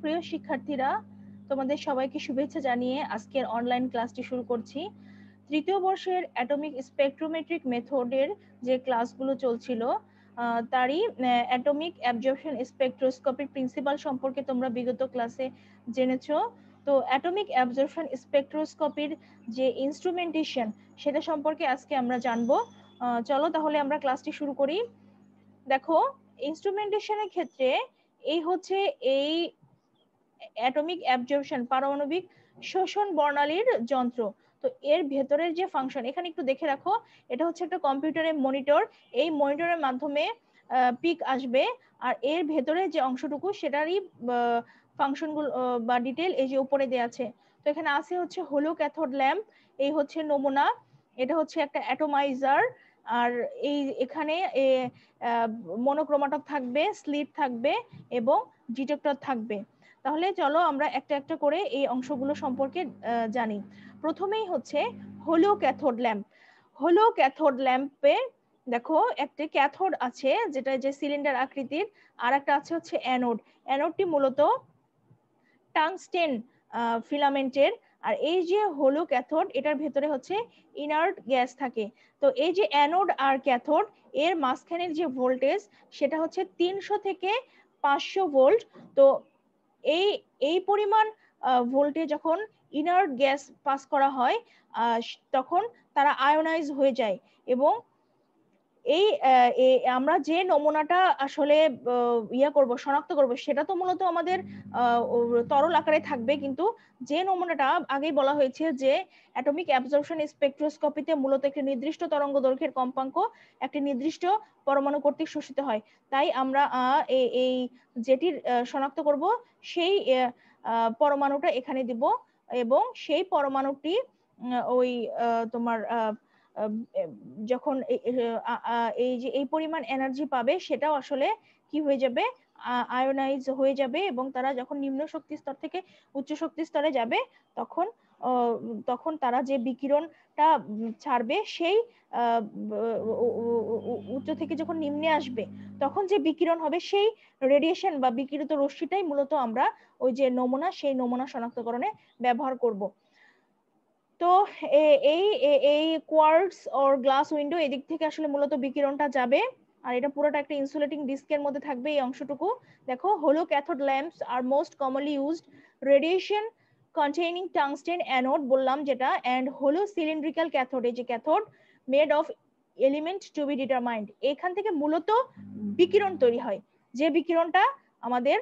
প্রিয় শিক্ষার্থীরা, তোমাদের সবাইকে শুভেচ্ছা জানিয়ে আজকের অনলাইন ক্লাসটি শুরু করছি। তৃতীয় বর্ষের অ্যাটমিক স্পেকট্রোমেট্রিক মেথডের যে ক্লাসগুলো চলছিল তারই অ্যাটমিক অ্যাবজর্পশন স্পেকট্রোস্কোপির প্রিন্সিপাল সম্পর্কে তোমরা বিগত ক্লাসে জেনেছো। তো অ্যাটমিক অ্যাবজর্পশন স্পেকট্রোস্কোপির যে ইনস্ট্রুমেন্টেশন সেটা সম্পর্কে আজকে আমরা জানবো। চলো তাহলে আমরা ক্লাসটি শুরু করি। দেখো, ইনস্ট্রুমেন্টেশনের ক্ষেত্রে এই হচ্ছে এই অ্যাটমিক অ্যাবজর্পশন পারমাণবিক শোষণ বর্ণালীর যন্ত্র। তো এর ভেতরের যে ফাংশন এখানে একটু দেখে রাখো, এটা হচ্ছে একটা কম্পিউটারের মনিটর। এই মনিটরের মাধ্যমে পিক আসবে, আর এর ভেতরে যে অংশটুকু সেটারই ফাংশনগুলো বা ডিটেল এই যে উপরে দেওয়া আছে। তো এখানে আছে হচ্ছে হলো ক্যাথোড ল্যাম্প, এই হচ্ছে নমুনা, এটা হচ্ছে একটা অ্যাটোমাইজার, আর এই এখানে মনোক্রোমাটক থাকবে, স্লিট থাকবে এবং ডিটেক্টর থাকবে। তাহলে চলো আমরা একটা একটা করে এই অংশগুলো সম্পর্কে জানি। প্রথমেই হচ্ছে হলো ক্যাথোড ল্যাম্প। হলো ক্যাথোড ল্যাম্পে দেখো একটা ক্যাথোড আছে যেটা যে সিলিন্ডার আকৃতির, আর একটা আছে হচ্ছে অ্যানোড। অ্যানোডটি মূলত টাংস্টেন ফিলামেন্টের। আর এই যে হলো ক্যাথোড এটার ভেতরে হচ্ছে ইনার্ট গ্যাস থাকে। তো এই যে অ্যানোড আর ক্যাথোড এর মাঝখানের যে ভোল্টেজ সেটা হচ্ছে 300 থেকে 500 ভোল্ট। তো এই এই পরিমাণ ভোল্টে যখন ইনার্ট গ্যাস পাস করা হয় তখন তারা আয়োনাইজ হয়ে যায়। এবং এই আমরা যে নমুনাটা আসলে শনাক্ত করব সেটা তো মূলত আমাদের তরল আকারে থাকবে, কিন্তু যে নমুনাটা আগেই বলা হয়েছে যে অ্যাটমিক অ্যাবজর্পশন স্পেকট্রোস্কোপিতে মূলত একটি নির্দিষ্ট তরঙ্গ দৈর্ঘ্যের কম্পাঙ্ক একটি নির্দিষ্ট পরমাণু কর্তৃক শোষিত হয়। তাই আমরা এই যেটির শনাক্ত করব সেই পরমাণুটা এখানে দিব, এবং সেই পরমাণুটি ওই তোমার যখন এই যে এই পরিমাণ এনার্জি পাবে সেটাও আসলে কি হয়ে যাবে, আয়োনাইজ হয়ে যাবে, এবং তারা যখন নিম্ন শক্তি স্তর থেকে উচ্চ শক্তি স্তরে যাবে তখন তখন তারা যে বিকিরণটা ছাড়বে সেই উচ্চ থেকে যখন নিম্নে আসবে তখন যে বিকিরণ হবে সেই রেডিয়েশন বা বিকিরিত রশ্মিটাই মূলত আমরা ওই যে নমুনা সেই নমুনা শনাক্তকরণে ব্যবহার করব। তো এই এই কোয়ার্টজ অর গ্লাস উইন্ডো এদিক থেকে আসলে মূলত বিকিরণটা যাবে, আর এটা পুরোটা একটা ইনসুলেটিং ডিস্কের মধ্যে থাকবে এই অংশটুকু। দেখো, হলো ক্যাথোড ল্যাম্পস আর most commonly used radiation containing tungsten anode বললাম যেটা, এন্ড হলো সিলিন্ড্রিক্যাল ক্যাথোড, এই যে cathode made of element to be determined. এখান থেকে মূলত বিকিরণ তৈরি হয়, যে বিকিরণটা আমাদের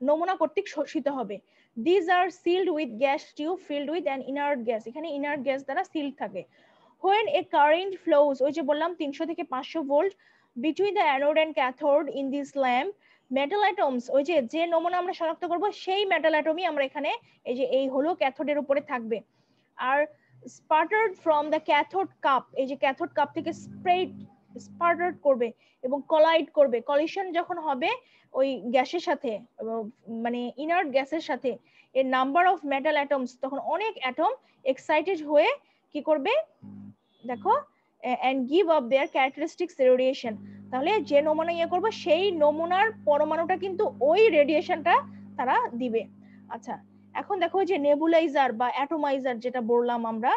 নমুনা কর্তৃক শোষিত হবে। These are sealed with gas tube filled with an inert gas, এখানে inert gas দ্বারা সিল্ড থাকে। When a current flows, ওই যে বললাম 300 থেকে 500 volt, between the anode and cathode in this lamp, metal atoms, ওই যে যে নমুনা আমরা শনাক্ত করব সেই মেটাল অ্যাটমই আমরা এখানে এই যে এই হলো ক্যাথোডের উপরে থাকবে। আর sputtered from the cathode cup, এই যে ক্যাথোড কাপ থেকে স্পাটার্ড করবে এবং কলাইড করবে। কলিশন যখন হবে ওই গ্যাসের সাথে, মানে ইনার্ট গ্যাসের সাথে, এর নাম্বার অফ মেটাল অ্যাটমস, তখন অনেক অ্যাটম এক্সাইটেড হয়ে কি করবে দেখো, and give up their characteristics radiation। তাহলে যে নমুনা করব সেই নমুনার পরমাণুটা কিন্তু ওই রেডিয়েশনটা তারা দিবে। আচ্ছা, এখন দেখো যে নেবুলাইজার বা অ্যাটোমাইজার যেটা বললাম আমরা,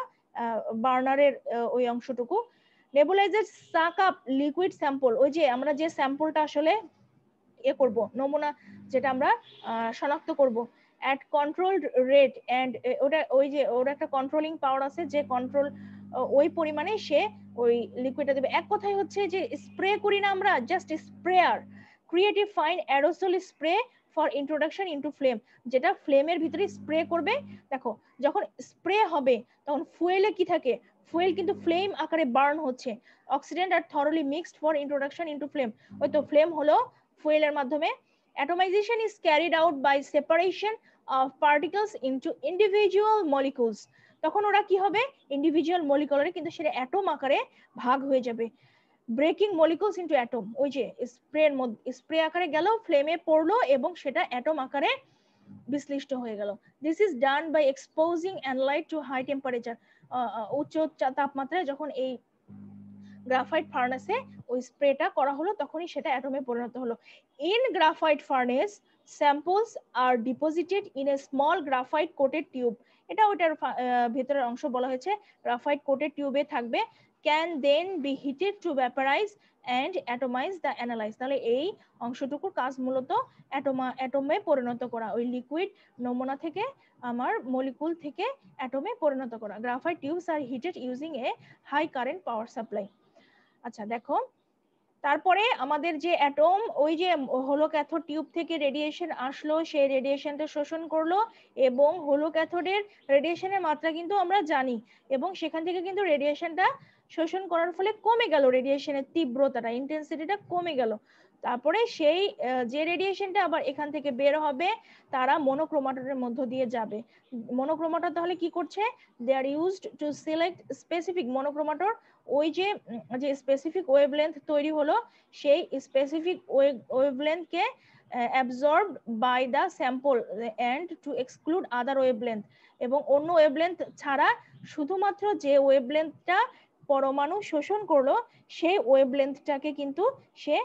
বার্নারের ওই অংশটুকু, নেবুলাইজার সাক আপ লিকুইড স্যাম্পল, ওই যে আমরা যে স্যাম্পলটা আসলে করব, নমুনা যেটা আমরা শনাক্ত করব at controlled rate, and ওটা ওই যে ওর একটা কন্ট্রোলিং পাওয়ার আছে, যে কন্ট্রোল ওই পরিমাণে সে ওই লিকুইডটা দেবে। এক কথায় হচ্ছে যে স্প্রে করি না আমরা, just sprayer, creative fine aerosol spray for introduction into flame, যেটা ফ্লেমের ভিতরে স্প্রে করবে। দেখো, যখন স্প্রে হবে তখন ফুয়েলে কি থাকে, ফুয়েল কিন্তু ফ্লেম আকারে বার্ন হচ্ছে। অক্সিডেন্ট আর thoroughly mixed for introduction into flame, ওই তো ফ্লেম হলো ফুয়েলের মাধ্যমে। Atomization is carried out by separation of particles into individual molecules, তখন ওরা কি হবে, ইন্ডিভিজুয়াল মলিকুলারে কিন্তু সেটা অ্যাটম আকারে ভাগ হয়ে যাবে। ব্রেকিং মলিকুলস ইনটু অ্যাটম, ওই যে স্প্রের মধ্যে স্প্রে আকারে গেল, ফ্লেমে পড়লো এবং সেটা অ্যাটম আকারে বিশ্লিষ্ট হয়ে গেল। This is done by exposing analyte to high temperature, উচ্চ তাপমাত্রায় যখন এই গ্রাফাইট ফার্নেসে ওই স্প্রেটা করা হলো তখনই সেটা অ্যাটমে পরিণত হলো। In graphite furnace samples are deposited in a small graphite coated tube, এটা ওটার ভেতরের অংশ বলা হয়েছে, গ্রাফাইট কোটেড টিউবে থাকবে, can then be heated to vaporize and atomize the analyze। তাহলে এই অংশটুকুর কাজ মূলত অ্যাটমে পরিণত করা, ওই লিকুইড নমুনা থেকে আমার মলিকুল থেকে অ্যাটমে পরিণত করা। গ্রাফাইট টিউবস আর heated using a high current power supply. আচ্ছা দেখো, তারপরে আমাদের যে অ্যাটম, ওই যে হলো ক্যাথোড টিউব থেকে রেডিয়েশন আসলো, সেই রেডিয়েশনটা শোষণ করলো, এবং হলো ক্যাথোডের রেডিয়েশনের মাত্রা কিন্তু আমরা জানি, এবং সেখান থেকে কিন্তু রেডিয়েশনটা শোষণ করার ফলে কমে গেল, রেডিয়েশনের তীব্রতাটা, ইন্টেন্সিটিটা কমে গেল। তারপরে সেই যে রেডিয়েশনটা আবার এখান থেকে বের হবে, তারা মনোক্রোমাটরের মধ্য দিয়ে যাবে। মনোক্রোমাটর তাহলে কি করছে, they are used to select specific, monochromator ওই যে স্পেসিফিক ওয়েভলেন্থ তৈরি হলো, সেই স্পেসিফিক ওয়েভলেন্থকে absorbed by the sample and to exclude other wavelength, এবং অন্য ওয়েভলেন্থ ছাড়া শুধুমাত্র যে ওয়েভলেন্থটা পরমাণু শোষণ করলো সেই ওয়েভলেন্থটাকে কিন্তু সে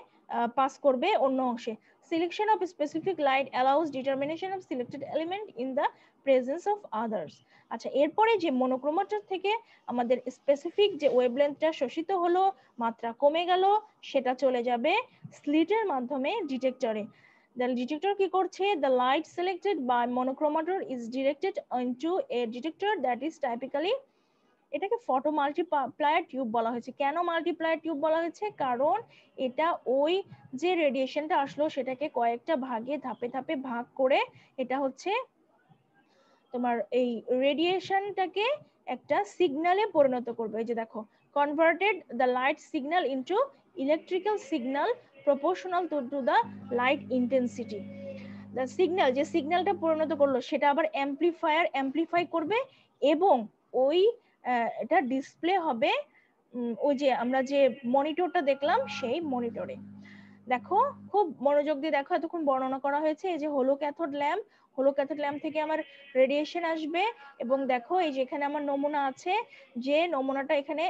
পাস করবে অন্য অংশে। Selection of specific light allows determination of selected element in the presence of others। আচ্ছা, এরপরে যে মনোক্রোমাটর থেকে আমাদের স্পেসিফিক যে ওয়েভলেন্থটা শোষিত হলো, মাত্রা কমে গেল, সেটা চলে যাবে স্লিটের মাধ্যমে ডিটেক্টরে। The detector কি করছে, the light selected by monochromator is directed into a detector that is typically, এটাকে ফটো মাল্টিপ্লায়ার টিউব বলা হয়েছে। কেন মাল্টিপ্লায়ার টিউব বলা হয়েছে, কারণ এটা ওই যে রেডিয়েশনটা আসলো সেটাকে কয়েকটা ভাগে ধাপে ধাপে ভাগ করে এটা হচ্ছে তোমার এই রেডিয়েশনটাকে একটা সিগন্যালে পরিণত করবে। এই যে দেখো, converted the light signal into electrical signal proportional to the light intensity. The signal, যে সিগন্যালটা পরিণত করলো সেটা আবার অ্যাম্প্লিফাই করবে, এবং ওই এটা ডিসপ্লে হবে ওই যে আমরা যে মনিটরটা দেখলাম সেই মনিটরে। দেখো খুব মনোযোগ দিয়ে দেখো, এতক্ষণ বর্ণনা করা হয়েছে এই যে হলো ক্যাথোড ল্যাম্প, হলো ক্যাথোড ল্যাম্প থেকে আমার রেডিয়েশন আসবে, এবং দেখো এই যে এখানে আমার নমুনা আছে, যে নমুনাটা এখানে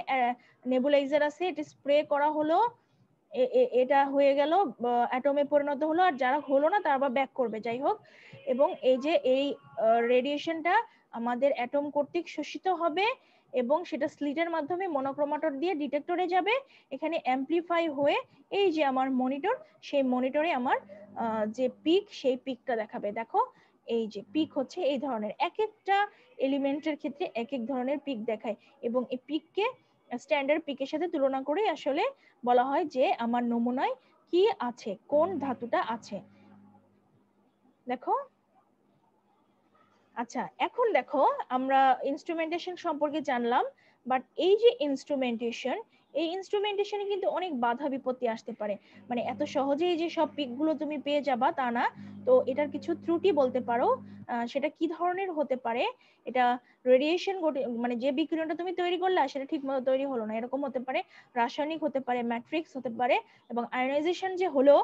নেবুলাইজার আছে, এটা স্প্রে করা হলো, এটা হয়ে গেল অ্যাটমে পরিণত হলো, আর যারা হলো না তারা আবার ব্যাক করবে, যাই হোক। এবং এই যে এই রেডিয়েশনটা আমাদের অ্যাটম কর্তৃক শোষিত হবে, এবং সেটা স্লিটের মাধ্যমে মনোক্রোমাটর দিয়ে ডিটেক্টরে যাবে, এখানে অ্যাম্প্লিফাই হয়ে এই যে আমার মনিটর, সেই মনিটরে আমার যে পিক, সেই পিকটা দেখাবে। দেখো এই যে পিক হচ্ছে এই ধরনের, এক একটা এলিমেন্টের ক্ষেত্রে এক এক ধরনের পিক দেখায়, এবং এই পিককে স্ট্যান্ডার্ড পিকের সাথে তুলনা করে আসলে বলা হয় যে আমার নমুনায় কি আছে, কোন ধাতুটা আছে। দেখো, আচ্ছা এখন দেখো আমরা ইনস্ট্রুমেন্টেশন সম্পর্কে জানলাম, বাট এই যে ইনস্ট্রুমেন্টেশন, এই ইনস্ট্রুমেন্টেশনে কিন্তু অনেক বাধা বিপত্তি আসতে পারে, মানে এত সহজেই যে সব পিকগুলো তুমি পেয়ে যাবা তা না, তো এটার কিছু ত্রুটি বলতে পারো। সেটা কি ধরনের হতে পারে, এটা রেডিয়েশন মানে যে বিকিরণটা তুমি তৈরি করলে সেটা ঠিক মতো তৈরি হলো না, এরকম হতে পারে, রাসায়নিক হতে পারে, ম্যাট্রিক্স হতে পারে, এবং আয়োনাইজেশন যে হলো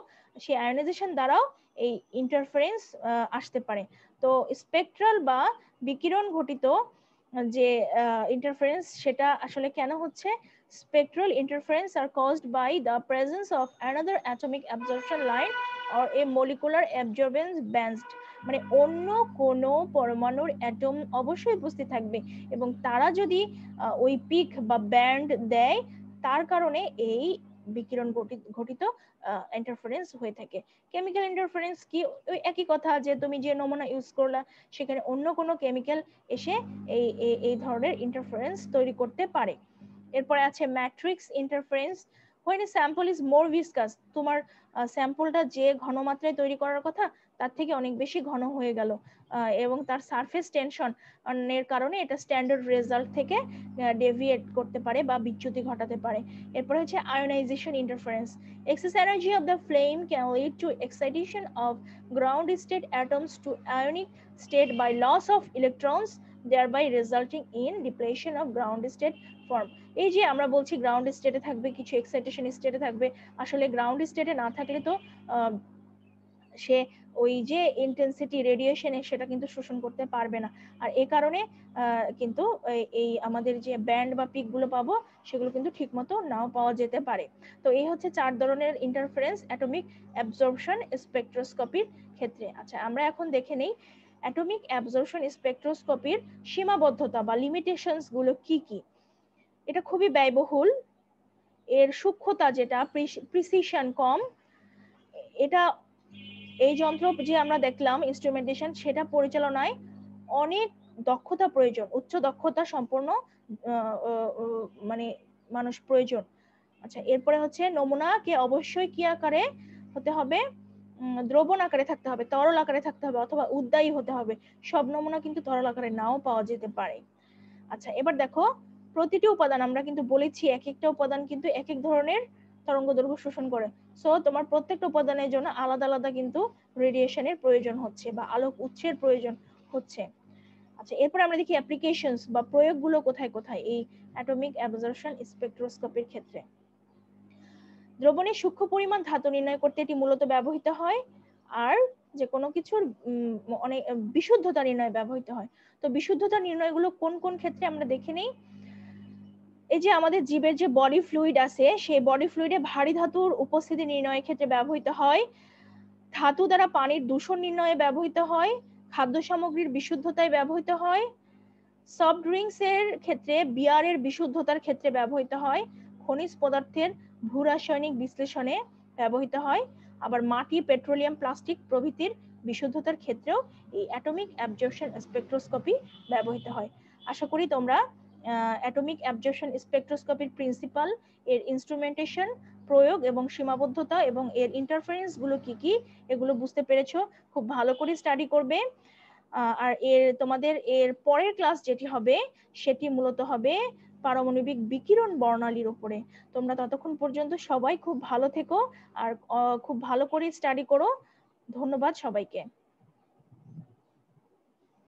সেই আয়োনাইজেশন দ্বারাও এই ইন্টারফারেন্স আসতে পারে। তো স্পেকট্রাল বা বিকিরণ ঘটিত যে ইন্টারফারেন্স, সেটা আসলে কেন হচ্ছে, spectral interference are caused by the presence of another atomic absorption line or a molecular absorbance band, মানে অন্য কোনো পরমাণুর অ্যাটম অবশ্যই উপস্থিত থাকবে, এবং তারা যদি ওই পিক বা ব্যান্ড দেয়, তার কারণে এই বিকিরণ ঘটিত ইন্টারফারেন্স হয়ে থাকে। কেমিক্যাল ইন্টারফারেন্স কি, ওই একই কথা, যে তুমি যে নমুনা ইউজ করলা সেখানে অন্য কোনো কেমিক্যাল এসে এই এই ধরনের ইন্টারফারেন্স তৈরি করতে পারে। এরপরে আছে matrix interference, when a sample is more viscous, তোমার স্যাম্পলটা যে ঘনমাত্রায় তৈরি করার কথা তার থেকে অনেক বেশি ঘন হয়ে গেল, এবং তার সারফেস টেনশন এর কারণে এটা স্ট্যান্ডার্ড রেজাল্ট থেকে ডেভিয়েট করতে পারে বা বিচ্যুতি ঘটাতে পারে। এরপর হচ্ছে ionisation interference, excess energy of the flame can lead to excitation of ground state atoms to ionic state by loss of electrons, thereby resulting in depletion of ground state form। এই যে আমরা বলছি গ্রাউন্ড স্টেটে থাকবে, কিছু excitation স্টেটে থাকবে, আসলে গ্রাউন্ড স্টেটে না থাকলে তো সে ওই যে ইন্টেন্সিটি রেডিয়েশনের সেটা কিন্তু শোষণ করতে পারবে না। আর এই কারণে কিন্তু এই আমাদের যে ব্যান্ড বা পিক গুলো পাবো সেগুলো কিন্তু ঠিকমতো নাও পাওয়া যেতে পারে। তো এই হচ্ছে 4 ধরনের ইন্টারফারেন্স অ্যাটমিক অ্যাবজর্পশন স্পেকট্রোস্কোপির ক্ষেত্রে। আচ্ছা, আমরা এখন দেখে নেই অ্যাটমিক অ্যাবজর্পশন স্পেকট্রোস্কোপির সীমাবদ্ধতা বা লিমিটেশনস গুলো কি কি। এটা খুবই ব্যয়বহুল, এর সূক্ষ্মতা যেটা প্রিসিশন কম, এটা এই যন্ত্র যে আমরা দেখলাম ইনস্ট্রুমেন্টেশন সেটা পরিচালনায় অনেক দক্ষতা প্রয়োজন, উচ্চ দক্ষতা সম্পন্ন মানে মানুষ প্রয়োজন। আচ্ছা, এরপরে হচ্ছে নমুনাকে অবশ্যই কি আকারে হতে হবে, দ্রবণ আকারে থাকতে হবে, তরল আকারে থাকতে হবে, অথবা উদ্বায়ী হতে হবে। সব নমুনা কিন্তু তরল আকারে নাও পাওয়া যেতে পারে। আচ্ছা, এবার দেখো প্রতিটি উপাদান আমরা কিন্তু বলেছি এক একটা উপাদান কিন্তু এক এক ধরনের তরঙ্গদৈর্ঘ্য শোষণ করে। সো তোমার প্রত্যেকটা উপাদানের জন্য আলাদা আলাদা কিন্তু রেডিয়েশনের প্রয়োজন হচ্ছে বা আলোক উৎসের প্রয়োজন হচ্ছে। আচ্ছা, এরপর আমরা দেখি অ্যাপ্লিকেশনস বা প্রয়োগগুলো কোথায় কোথায় এই অ্যাটমিক অ্যাবজর্পশন স্পেকট্রোস্কোপির ক্ষেত্রে। দ্রবণের সূক্ষ্ম পরিমাণ ধাতু নির্ণয় করতে এটি মূলত ব্যবহৃত হয়, আর যে কোনো কিছুর অনেক বিশুদ্ধতা নির্ণয় ব্যবহৃত হয়। তো বিশুদ্ধতা নির্ণয়গুলো কোন কোন ক্ষেত্রে আমরা দেখে নেই। এই যে আমাদের জীবের যে বডি ফ্লুইড আছে সেই বডি ফ্লুইডে ভারী ধাতুর উপস্থিতি নির্ণয়ের ক্ষেত্রে ব্যবহৃত হয়, ধাতু দ্বারা পানির দূষণ নির্ণয়ে ব্যবহৃত হয়, খাদ্য সামগ্রীর বিশুদ্ধতায় ব্যবহৃত হয়, সফট ড্রিঙ্কস এর ক্ষেত্রে বিয়ারের বিশুদ্ধতার ক্ষেত্রে ব্যবহৃত হয়, খনিজ পদার্থের ভূরাসায়নিক বিশ্লেষণে ব্যবহৃত হয়, আবার মাটি, পেট্রোলিয়াম, প্লাস্টিক প্রভৃতির বিশুদ্ধতার ক্ষেত্রেও এই অ্যাটমিক অ্যাবজর্পশন স্পেকট্রোস্কোপি ব্যবহৃত হয়। আশা করি তোমরা অ্যাটমিক অ্যাবজর্পশন স্পেকট্রোস্কোপির প্রিন্সিপাল, এর ইনস্ট্রুমেন্টেশন, প্রয়োগ এবং সীমাবদ্ধতা এবং এর ইন্টারফারেন্স গুলো কি কি এগুলো বুঝতে পেরেছো। খুব ভালো করে স্টাডি করবে। আর তোমাদের এর পরের ক্লাস যেটি হবে সেটি মূলত হবে পারমাণবিক বিকিরণ বর্ণালীর উপরে। তোমরা ততক্ষণ পর্যন্ত সবাই খুব ভালো থেকো আর খুব ভালো করে স্টাডি করো। ধন্যবাদ সবাইকে।